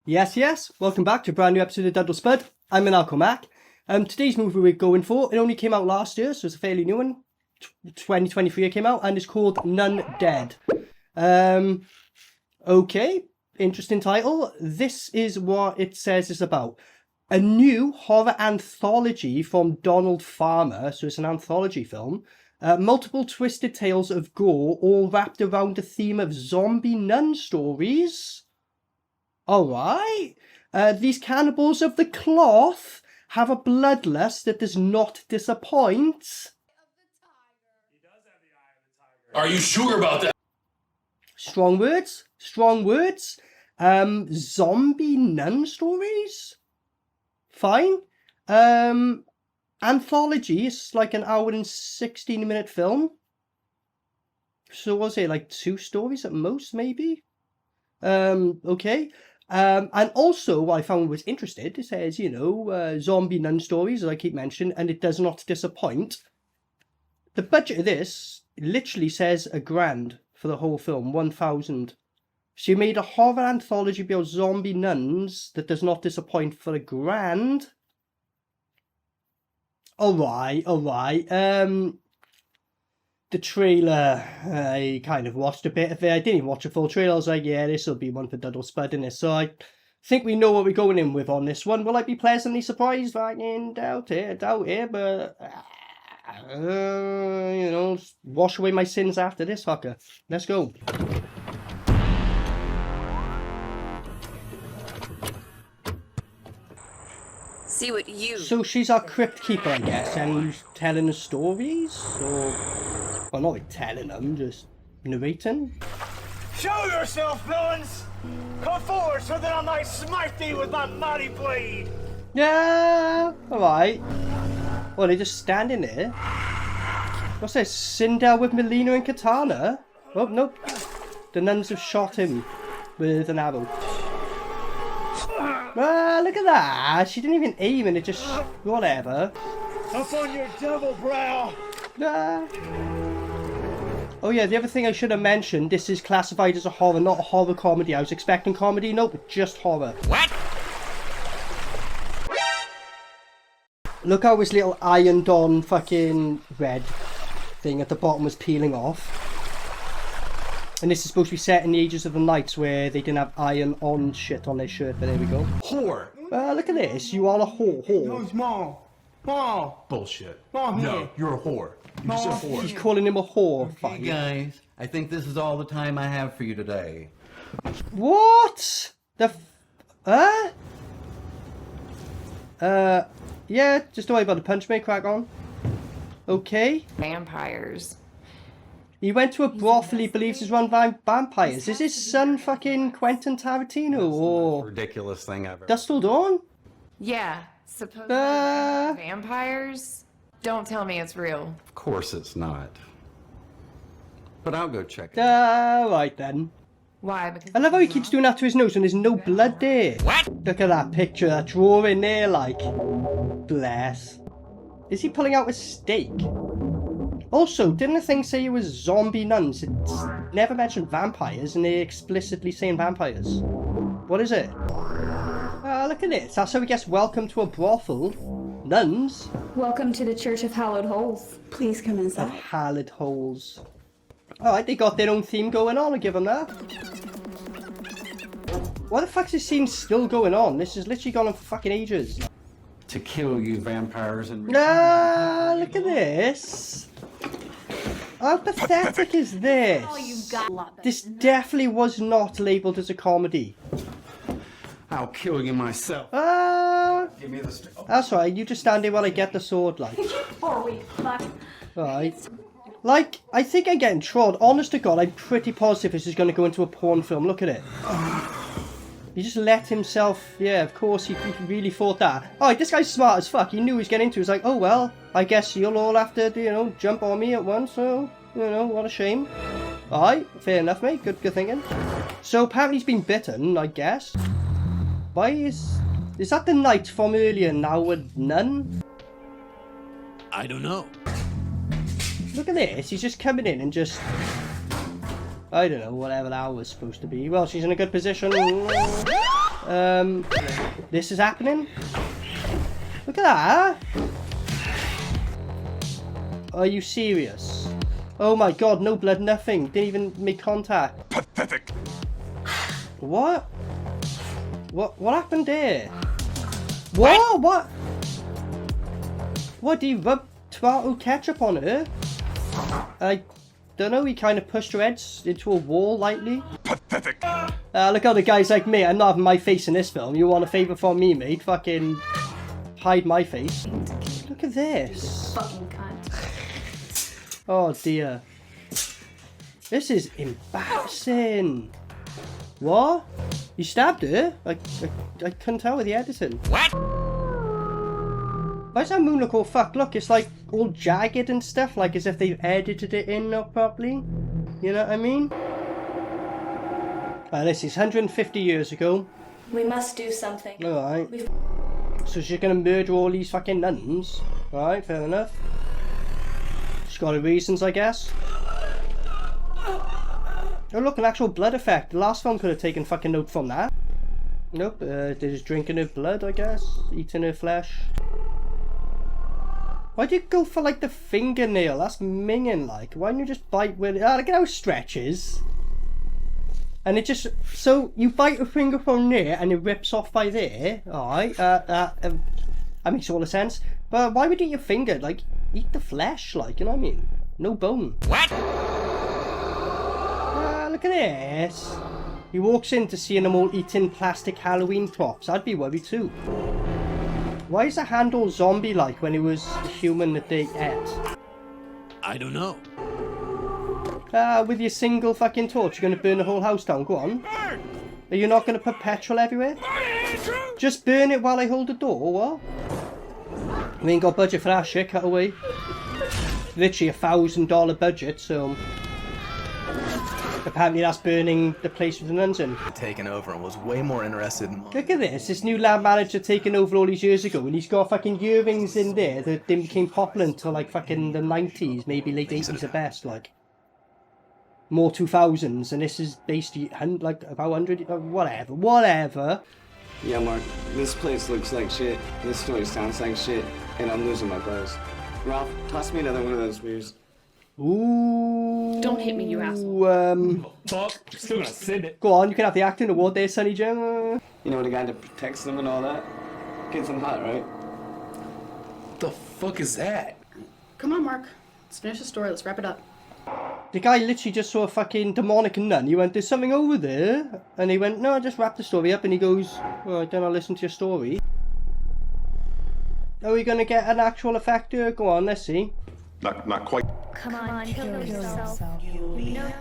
Yes, welcome back to a brand new episode of DUD or SPUD. I'm Maniacal Mac. Today's movie we're going for, it only came out last year, so it's a fairly new one. 2023 it came out, and it's called Nundead. Okay, interesting title. This is what it says it's about. A new horror anthology from Donald Farmer, so it's an anthology film. Multiple twisted tales of gore, all wrapped around the theme of zombie nun stories. Alright. These cannibals of the cloth have a bloodlust that does not disappoint. Are you sure about that? Strong words. Zombie nun stories? Fine. Anthology is like an hour and 16-minute film. So what was it, like 2 stories at most, maybe? Okay. And also, what I found was interesting, it says, zombie nun stories, as I keep mentioning, and it does not disappoint. The budget of this literally says $1,000 for the whole film, 1,000. So you made a horror anthology about zombie nuns that does not disappoint for $1,000. Alright. The trailer, I kind of watched a bit of it. I didn't even watch a full trailer. I was like, yeah, this will be one for DUD or SPUD in this. So I think we know what we're going in with on this one. Will I be pleasantly surprised? I doubt it, but wash away my sins after this fucker. Let's go. See what you... So she's our crypt keeper, I guess, and who's telling us stories? Or... well, not like telling them, just narrating. Show yourself, villains! Come forward so that I might smite thee with my mighty blade! Yeah, alright. Well, they're just standing there. What's this? Cinder with Melina and Katana? Oh, nope. The nuns have shot him with an arrow. Look at that! She didn't even aim and it just... whatever. Up on your devil brow! Oh yeah, the other thing I should have mentioned, this is classified as a horror, not a horror comedy. I was expecting comedy, nope, just horror. What? Look how his little ironed on fucking red thing at the bottom was peeling off. And this is supposed to be set in the ages of the Knights where they didn't have iron on shit on their shirt, but there we go. Whore. Look at this, you are a whore. No, it's Mom. Mom. Bullshit. Mom, No, here. you're a whore. You just a He's whore. calling him a whore. Hey Fine. guys, I think this is all the time I have for you today. What? Yeah, just don't worry about the punch, mate, crack on. Okay. Vampires. He went to a brothel he believes is run by vampires. Is his son fucking Quentin Tarantino or Ridiculous thing ever. Dust Till Dawn? Yeah, supposedly Uh. vampires? Don't tell me it's real. Of course it's not. But I'll go check it. Right then. Why? Because I love how he keeps doing that to his nose and there's no blood there. What? Look at that picture, that drawing there, like. Bless. Is he pulling out a steak? Also, didn't the thing say it was zombie nuns? It's never mentioned vampires and they're explicitly saying vampires. What is it? Look at this. That's how he gets welcome to a brothel. Nuns. Welcome to the Church of Hallowed Holes. Please come Of inside. hallowed holes. Alright, they got their own theme going on, I'll give them that. Why the fuck's this scene still going on? This has literally gone on for fucking ages. To kill you vampires and... Look at this. How pathetic is this? Oh, you've got a lot better This than that. definitely was not labelled as a comedy. I'll kill you myself. Give me the stick. That's right, you just stand here while I get the sword, like. 4 weeks. Fuck. Right. Like, I think I'm getting trod. Honest to God, I'm pretty positive this is going to go into a porn film. Look at it. He just let himself... yeah, of course, he really thought that. Alright, this guy's smart as fuck. He knew he was getting into it. He was like, oh, well, I guess you'll all have to, jump on me at once, so, what a shame. Alright, fair enough, mate. Good thinking. So, apparently he's been bitten, I guess. Why is... is that the knight from earlier now a nun? I don't know. Look at this, he's just coming in and just... I don't know, whatever that was supposed to be. Well, she's in a good position. This is happening. Look at that. Are you serious? Oh my god, no blood, nothing. Didn't even make contact. Pathetic. What? What happened there? What? What? What, do you rub tomato ketchup on her? I don't know, he kind of pushed her head into a wall lightly. Pathetic. Look how the guys like me, I'm not having my face in this film. You want a favour from me, mate? Fucking hide my face. Look at this. Fucking cunt. Oh dear. This is embarrassing. What? You stabbed her? I couldn't tell with the editing. What? Why does that moon look all fucked? Look, it's like all jagged and stuff, like as if they've edited it in not properly. You know what I mean? This is 150 years ago. We must do something. Alright. So she's gonna murder all these fucking nuns. Alright, fair enough. She's got her reasons, I guess. Oh look, an actual blood effect. The last film could have taken fucking note from that. Nope, they're just drinking her blood, I guess. Eating her flesh. Why'd you go for like the fingernail? That's minging like. Why don't you just bite with it? Ah, look at how it stretches. And it just, so you bite a finger from there and it rips off by there. Alright, that makes all the sense. But why would you eat your finger? Like, eat the flesh, like, you know what I mean? No bone. What? Look at this. He walks in to seeing them all eating plastic Halloween props. I'd be worried too. Why is the handle zombie-like when it was a human that they ate? I don't know. With your single fucking torch, you're gonna burn the whole house down. Go on. Are you not gonna put petrol everywhere? Just burn it while I hold the door, or what? We ain't got budget for that shit, cut away. Literally $1,000 budget, so... Apparently that's burning the place with the nuns in. Taken over and was way more interested in... Look at this new lab manager taken over all these years ago, and he's got fucking earrings in there that didn't became popular until like fucking the 90s, maybe late 80s at best, like. More 2000s, and this is based like about 100, whatever. Yeah, Mark, this place looks like shit, this story sounds like shit, and I'm losing my buzz. Ralph, toss me another one of those beers. Ooh. Don't hit me, you asshole. Still gonna send it. Go on, you can have the acting award there, Sonny Jim. You know what a guy that protects them and all that? Gets them hot, right? What the fuck is that? Come on, Mark. Let's finish the story. Let's wrap it up. The guy literally just saw a fucking demonic nun. He went, there's something over there. And he went, no, just wrap the story up. And he goes, well, then I'll listen to your story. Are we going to get an actual effect here? Go on, let's see. Not quite. Come on, kill yourself.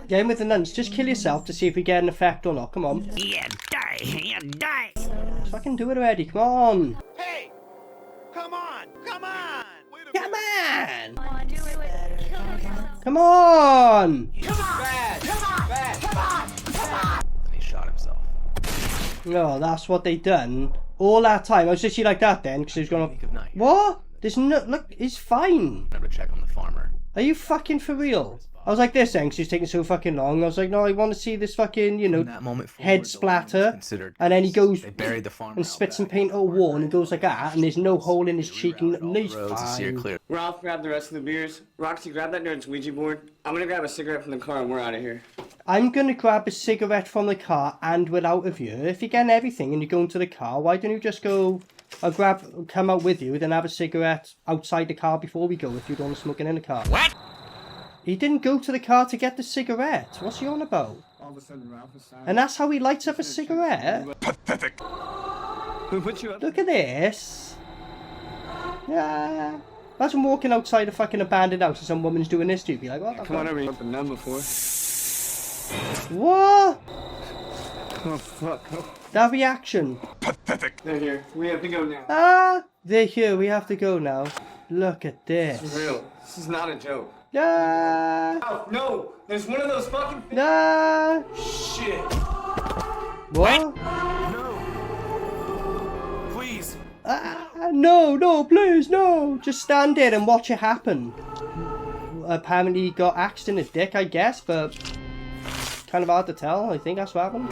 Get in with the nuns. Just kill yourself to see if we get an effect or not. Come on. Yeah, die, yeah, die. Just fucking do it already. Come on. Hey, come on, come on. Come on. Come on, do it. Kill yourself. Come on. And he shot himself. No, that's what they done. All that time. I was literally like that then, because he was going Week of night. what? There's no, look, he's fine. Never check on the farmer. Are you fucking for real? I was like this then, because he's taking so fucking long. I was like, no, I want to see this fucking, you know, From that moment forward, head the land was splatter. considered And then he goes They buried the farmer and out spits some back. paint at a wall, and he goes like that, and there's no hole in his cheek, and All the he's roads to see her fine. clear. Ralph, grab the rest of the beers. Roxy, grab that nerd's Ouija board. I'm gonna grab a cigarette from the car and we're out of here. I'm going to grab a cigarette from the car and we're out of here. If you're getting everything and you're going to the car, why don't you just go, I'll come out with you, then have a cigarette outside the car before we go if you don't want to smoke it in the car. What? He didn't go to the car to get the cigarette. What's he on about? All of a sudden, Ralph is silent. And that's how he lights up a cigarette? Pathetic. Who put you up? Look at this. Yeah. Imagine walking outside a fucking abandoned house and some woman's doing this to you. Be like, what the Come on fuck? over here. I've been numb before. What? Oh, fuck. Oh, That reaction. Pathetic. they're here. We have to go now. Ah, they're here. We have to go now. Look at This this. is real. This is not a joke. Ah, Oh, no! There's one of those fucking things. ah. Shit. What? Please. No, please, no. Just stand there and watch it happen. Apparently he got axed in his dick, I guess, but kind of hard to tell. I think that's what happened.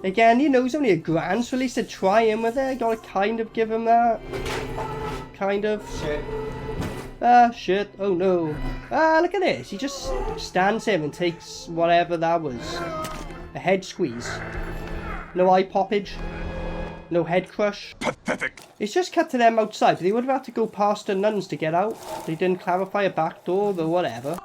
Again, you know, he's only $1,000, so at least they're trying with it. Gotta kind of give him that. Kind of. Shit. Ah, shit. Oh no. Ah, look at this. He just stands him and takes whatever that was. A head squeeze. No eye poppage. No head crush. Pathetic. It's just cut to them outside, but they would have had to go past the nuns to get out. They didn't clarify a back door, but whatever.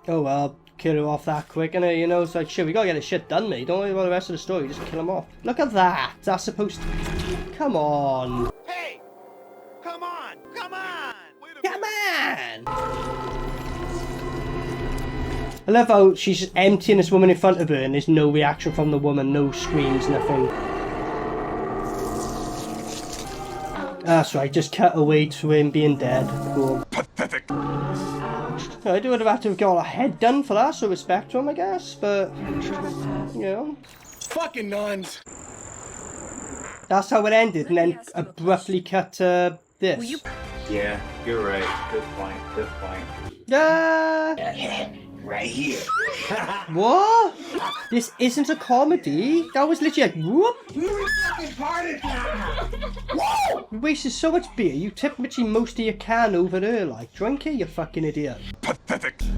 Oh well, kill her off that quick, and you know, it's like, shit, we gotta get this shit done, mate. Don't worry about the rest of the story, just kill him off. Look at that! That's supposed to... Come on! Hey! Come on! Come on! Come on! I love how she's just emptying this woman in front of her and there's no reaction from the woman, no screams, nothing. That's right, just cut away to him being dead. Cool. Pathetic. I would have had to have got a head done for that, so respect to him, I guess, but, you know. Fucking nuns! That's how it ended, and then abruptly cut to this. Yeah, you're right. Good point. Good point. Right here. What? This isn't a comedy? That was literally like, whoop! You wasted so much beer, you tipped literally most of your can over there, like, drink it, you fucking idiot. Pathetic. He's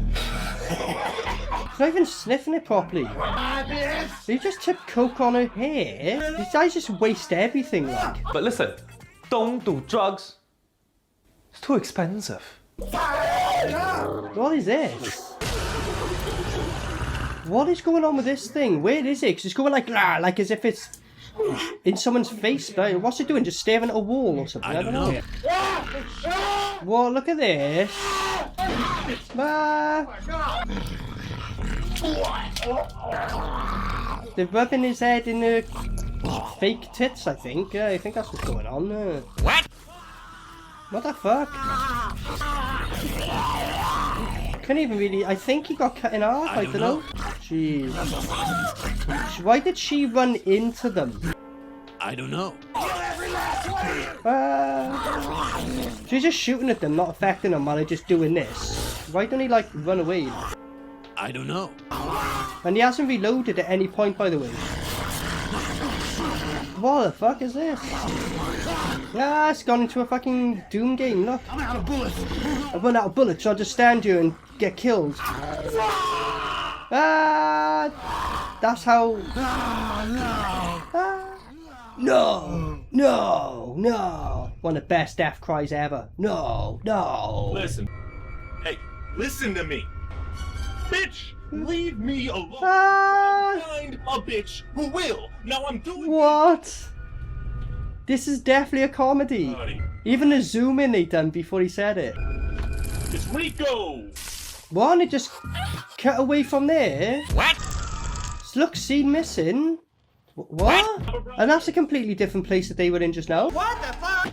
not even sniffing it properly. You just tipped coke on her hair? These guys just waste everything, like. But listen, don't do drugs. It's too expensive. What is this? What is going on with this thing? Where is it? 'Cause it's going like as if it's in someone's face. But what's it doing? Just staring at a wall or something? I don't know. Whoa, look at this. They're rubbing his head in the fake tits, I think. Yeah, I think that's what's going on. What? What the fuck? Couldn't even really... I think he got cut in half, I don't know. Jeez. Why did she run into them? I don't know. She's just shooting at them, not affecting them while they're just doing this. Why don't he, like, run away? I don't know. And he hasn't reloaded at any point, by the way. What the fuck is this? Ah, it's gone into a fucking Doom game, look. I'm out of bullets. I've run out of bullets, so I'll just stand here and get killed. Ah, that's how... No, no, no. One of the best death cries ever. No, no. Listen. Hey, listen to me. Bitch, leave me alone. Find a bitch who will. Now I'm doing What? This is definitely a comedy. Even the zoom in they done before he said it. It's Rico. What? It just cut away from there? What? Look, scene missing. What? And that's a completely different place that they were in just now. What the fuck?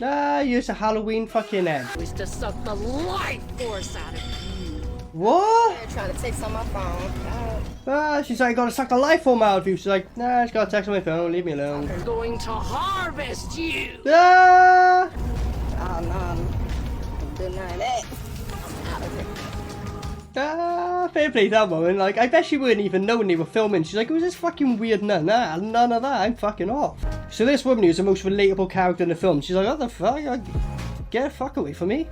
Ah, here's a Halloween fucking end. Used to suck the life force out of you. What? They're trying to text on my phone. Ah, she's like, gotta suck the life form out of you. She's like, nah, I just gotta text on my phone, leave me alone. I'm going to harvest you. Ah! Oh, no. Didn't know that. Ah, fair play that woman. Like, I bet she wouldn't even know when they were filming. She's like, who's this fucking weird nun? Ah, none of that. I'm fucking off. So this woman who's the most relatable character in the film. She's like, what the fuck? Get the fuck away from me.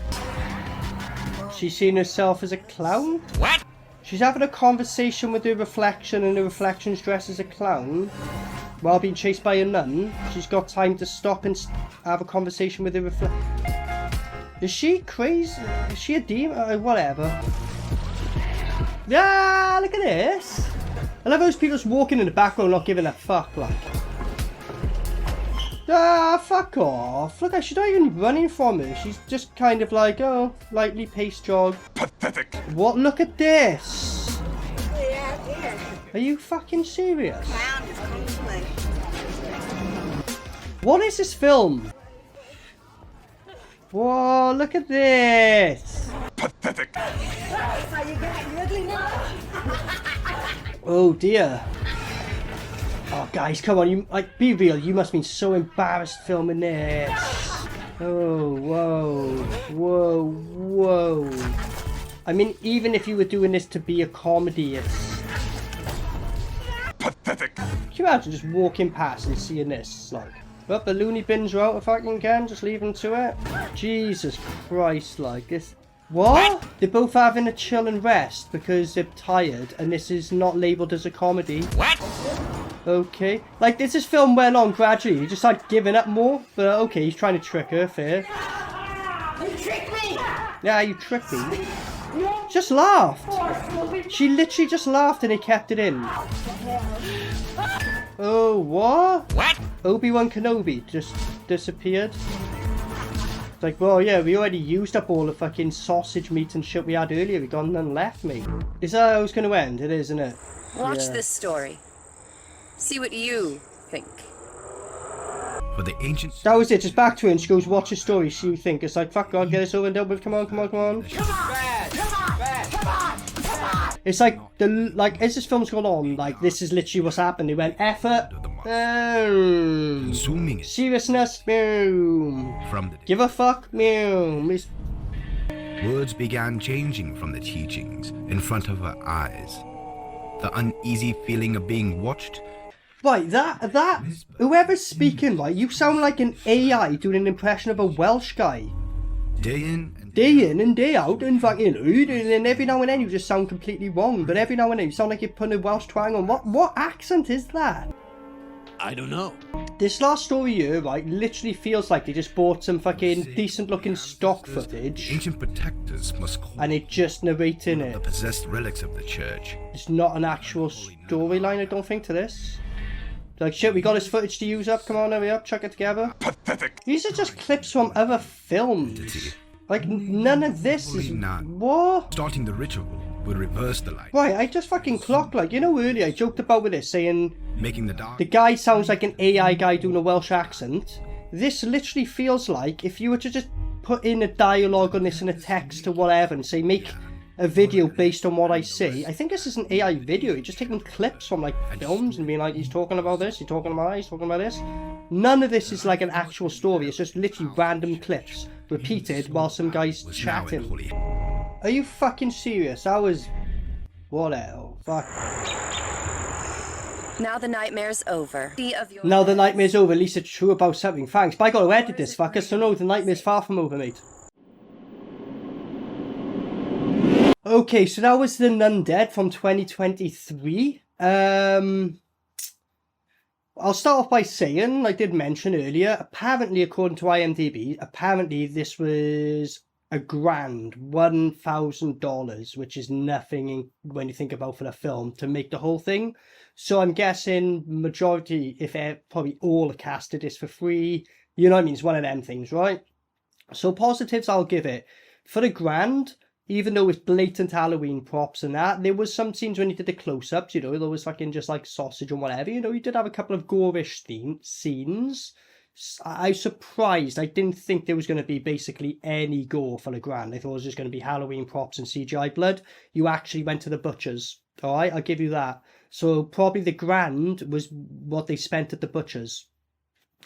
She's seeing herself as a clown? What? She's having a conversation with her reflection, and the reflection's dressed as a clown. While being chased by a nun, she's got time to stop and have a conversation with her reflection. Is she crazy? Is she a demon? Whatever. Yeah, look at this. I love those people just walking in the background not giving a fuck, like. Ah, fuck off. Look, she's not even running from her. She's just kind of like, oh, lightly paced jog. Pathetic. What? Look at this. Are you fucking serious? What is this film? Whoa, look at this. Pathetic. Oh dear. Oh guys, come on, you like be real, you must have been so embarrassed filming this. Oh, whoa, whoa, whoa. I mean, even if you were doing this to be a comedy, it's... Pathetic. you imagine just walking past and seeing this? Like, but the loony bins are out if I can, just leave them to it. Jesus Christ, like this. What? They're both having a chill and rest because they're tired, and this is not labelled as a comedy. What? Okay. Like, this film went on gradually. He just started giving up more. But okay, he's trying to trick her, fair. You tricked me! Yeah, you tricked me. Just laughed. She literally just laughed and he kept it in. Oh, what? What? Obi-Wan Kenobi just disappeared. It's like, well, yeah, we already used up all the fucking sausage meat and shit we had earlier. We got none left, mate. Is that how it's going to end? It is, isn't it? Watch this story. See what you think. For the ancient... That was it. Just back to her and she goes, watch the story, see what you think. It's like, fuck God, get this over and done with. Come on, come on, come on. It's like, as this film's gone on, like, this is literally what's happened. They went, effort, boom. Seriousness, boom. Give a fuck, boom. Words began changing from the teachings in front of her eyes. The uneasy feeling of being watched. Right, whoever's speaking, right, you sound like an AI doing an impression of a Welsh guy. Day in and day out, and fucking, and every now and then you just sound completely wrong, but every now and then you sound like you're putting a Welsh twang on. What accent is that? I don't know. This last story here, right, literally feels like they just bought some fucking decent looking stock footage. Ancient protectors must call and it just narrating it. The possessed relics of the church. It's not an actual storyline, I don't think, to this. Like, shit, we got this footage to use up. Come on, hurry up, chuck it together. Pathetic. These are just clips from other films. Like, none of this is... What? Starting the ritual will reverse the light. Right, I just fucking clocked, like, you know, earlier I joked about with this, saying... Making the dark... The guy sounds like an AI guy doing a Welsh accent. This literally feels like if you were to just put in a dialogue on this in a text or whatever and say, make a video based on what I say. I think this is an AI video. You're just taking clips from, like, films and being like, he's talking about this, he's talking about that, he's talking about this. None of this is like an actual story. It's just literally random clips repeated while some guy's chatting. Are you fucking serious? That was... What the hell? Fuck. Now the nightmare's over. Now the nightmare's over. At least it's true about something. Thanks. But I gotta edit this, fucker. So no, the nightmare's far from over, mate. Okay, so that was the Nundead from 2023. I'll start off by saying, I did mention earlier, apparently according to IMDB, apparently this was $1,000, which is nothing when you think about for the film to make the whole thing. So I'm guessing majority, if probably all the cast did this for free. You know what I mean? It's one of them things, right? So positives I'll give it. For the $1,000, even though it's blatant Halloween props and that, there was some scenes when you did the close-ups, you know, there was fucking just like sausage and whatever, you know, you did have a couple of gore-ish scenes. I was surprised. I didn't think there was going to be basically any gore for the $1,000. I thought it was just going to be Halloween props and CGI blood. You actually went to the butchers, alright? I'll give you that. So probably the $1,000 was what they spent at the butchers.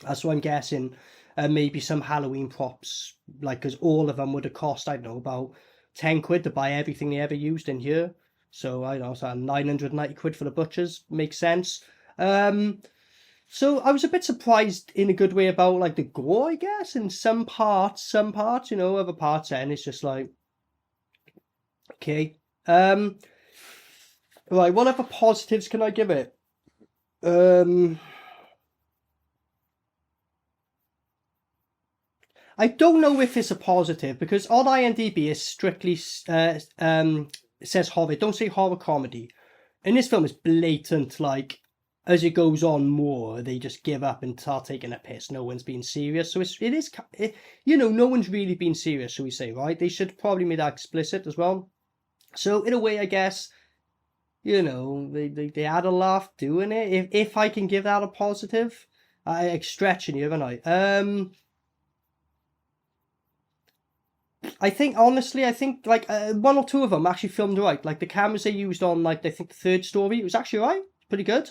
That's what I'm guessing. Maybe some Halloween props, like, because all of them would have cost, I don't know, about 10 quid to buy everything they ever used in here. So, I don't know, so 990 quid for the butchers. Makes sense. So, I was a bit surprised in a good way about, like, the gore, I guess. In some parts, you know, other parts then it's just like... Okay. Right, what other positives can I give it? I don't know if it's a positive, because on IMDb it strictly says horror. It don't say horror comedy. And this film is blatant, like, as it goes on more, they just give up and start taking a piss. No one's being serious. So it is, you know, no one's really being serious, shall we say, right? They should probably make that explicit as well. So in a way, I guess, you know, they had a laugh doing it. If I can give that a positive, I'm stretching you, haven't I? I think, honestly, like, one or two of them actually filmed right. Like, the cameras they used on, like, I think the third story, it was actually right. Pretty good.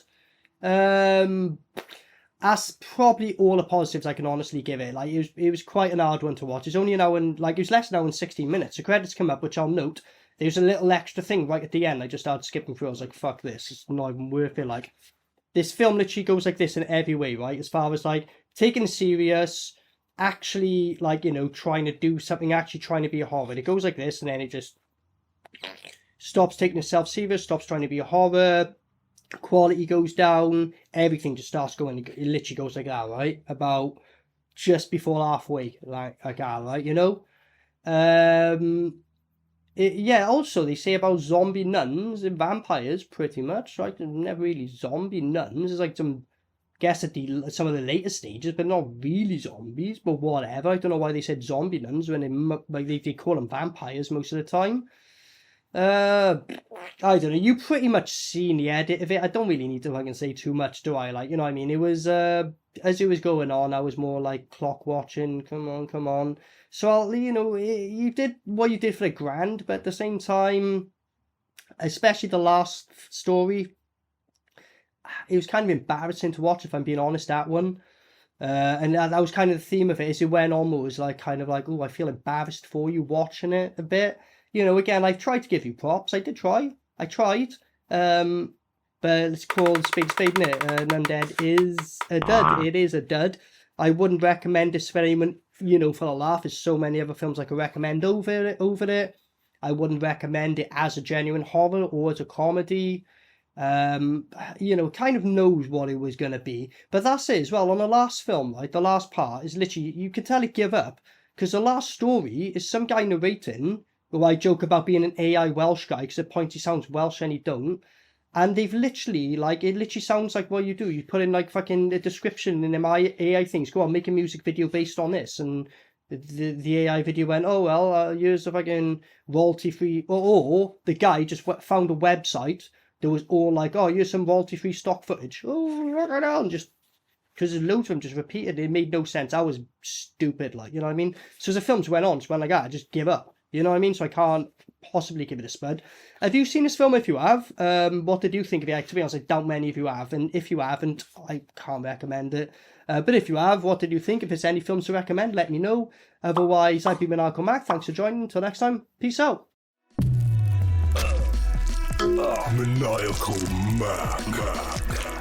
That's probably all the positives I can honestly give it. Like, it was quite an hard one to watch. It's only an hour and, like, it was less than an hour and 16 minutes. The credits come up, which I'll note. There's a little extra thing right at the end. I just started skipping through. I was like, fuck this. It's not even worth it. Like, this film literally goes like this in every way, right? As far as like taking it serious, actually like, you know, trying to do something, actually trying to be a horror. It goes like this and then it just stops taking itself serious, stops trying to be a horror, quality goes down, everything just starts going, it literally goes like that, right? About just before halfway, like that, right? You know? Yeah, also they say about zombie nuns and vampires pretty much, right? They're never really zombie nuns. It's like some, guess at some of the later stages, but not really zombies, but whatever. I don't know why they said zombie nuns when they call them vampires most of the time. I don't know, you pretty much seen the edit of it. I don't really need to fucking say too much, do I? Like, you know what I mean? It was, as it was going on, I was more like clock watching, come on. So, you know, you did what you did for the grand, but at the same time, especially the last story, it was kind of embarrassing to watch, if I'm being honest, that one. And that was kind of the theme of it, as it went on, was like, kind of like, oh, I feel embarrassed for you watching it a bit. You know, again, I tried to give you props. I did try. I tried. But let's call spade innit? Nundead is a dud. It is a dud. I wouldn't recommend this for anyone, you know, for a laugh. There's so many other films I could recommend over it. I wouldn't recommend it as a genuine horror or as a comedy. You know, kind of knows what it was going to be. But that's it as well. On the last film, like the last part is literally, you can tell it give up. Because the last story is some guy narrating. Well, I joke about being an AI Welsh guy because at points he sounds Welsh and he don't. And they've literally, like, it literally sounds like what you do. You put in, like, fucking the description in them AI things. Go on, make a music video based on this. And the AI video went, oh, well, here's a fucking royalty-free... Or the guy just found a website that was all like, oh, here's some royalty-free stock footage. Oh, and just... Because there's loads of them just repeated. It made no sense. I was stupid, like, you know what I mean? So as the films went on, just went like that. I just give up. You know what I mean? So I can't possibly give it a spud. Have you seen this film? If you have, what did you think of it? To be honest, I doubt many of you have. And if you haven't, I can't recommend it. But if you have, what did you think? If there's any films to recommend, let me know. Otherwise, I've been Maniacal Mac. Thanks for joining. Until next time, peace out. Maniacal Mac.